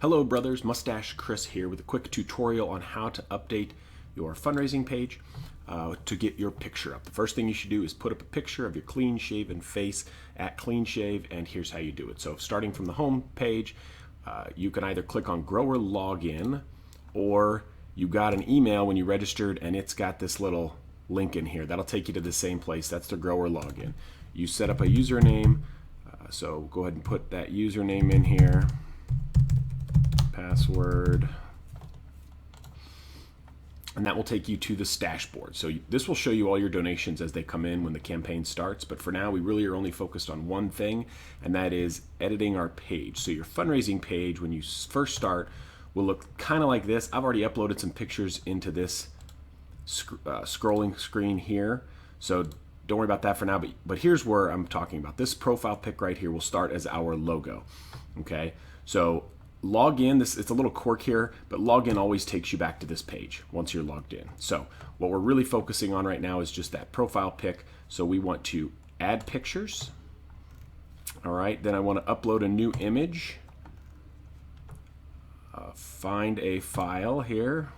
Hello brothers, Mustache Chris here with a quick tutorial on how to update your fundraising page to get your picture up. The first thing you should do is put up a picture of your clean shaven face at clean shave, and here's how you do it. So starting from the home page, you can either click on grower login, or you got an email when you registered and it's got this little link in here. That'll take you to the same place. That's the grower login. You set up a username, so go ahead and put that username in here. Password, and that will take you to the stash board. So this will show you all your donations as they come in when the campaign starts, but for now we really are only focused on one thing, and that is editing our page. So your fundraising page when you first start will look kind of like this. I've already uploaded some pictures into this scrolling screen here, so don't worry about that for now, but here's where I'm talking about. This profile pic right here will start as our logo. Okay, so log in. It's a little quirk here, but login always takes you back to this page once you're logged in. So what we're really focusing on right now is just that profile pic. So we want to add pictures. All right, then I want to upload a new image. Find a file here.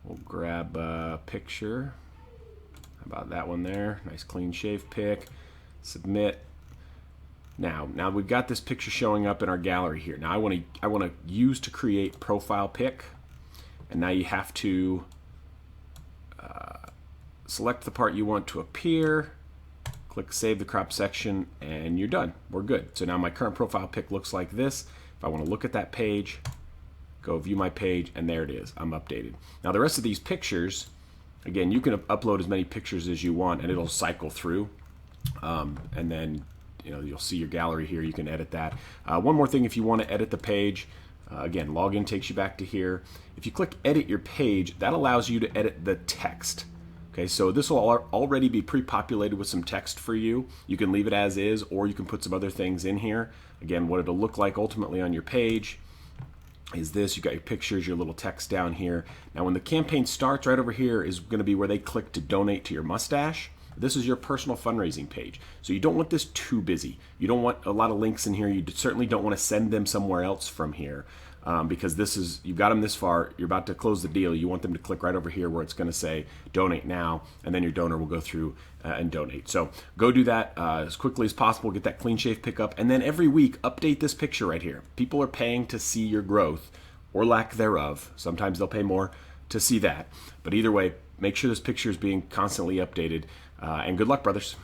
We'll grab a picture. How about that one there? Nice clean shave pic. Submit. Now we've got this picture showing up in our gallery here. Now I want to use to create profile pic, and now you have to select the part you want to appear, click save the crop section, and you're done. We're good. So now my current profile pic looks like this. If I want to look at that page, go view my page, and there it is. I'm updated. Now the rest of these pictures, again, you can upload as many pictures as you want, and it'll cycle through, and then you'll see your gallery here. You can edit that. One more thing, if you want to edit the page, again, login takes you back to here. If you click edit your page, that allows you to edit the text. Okay, so this will already be pre-populated with some text for you. You can leave it as is, or you can put some other things in here. Again, what it'll look like ultimately on your page is this. You got your pictures, your little text down here. Now when the campaign starts, right over here is going to be where they click to donate to your mustache. This is your personal fundraising page. So you don't want this too busy. You don't want a lot of links in here. You certainly don't want to send them somewhere else from here, because you've got them this far, you're about to close the deal. You want them to click right over here where it's going to say donate now, and then your donor will go through and donate. So go do that as quickly as possible, get that clean shave pick up, and then every week update this picture right here. People are paying to see your growth or lack thereof. Sometimes they'll pay more to see that, but either way, make sure this picture is being constantly updated. And good luck, brothers.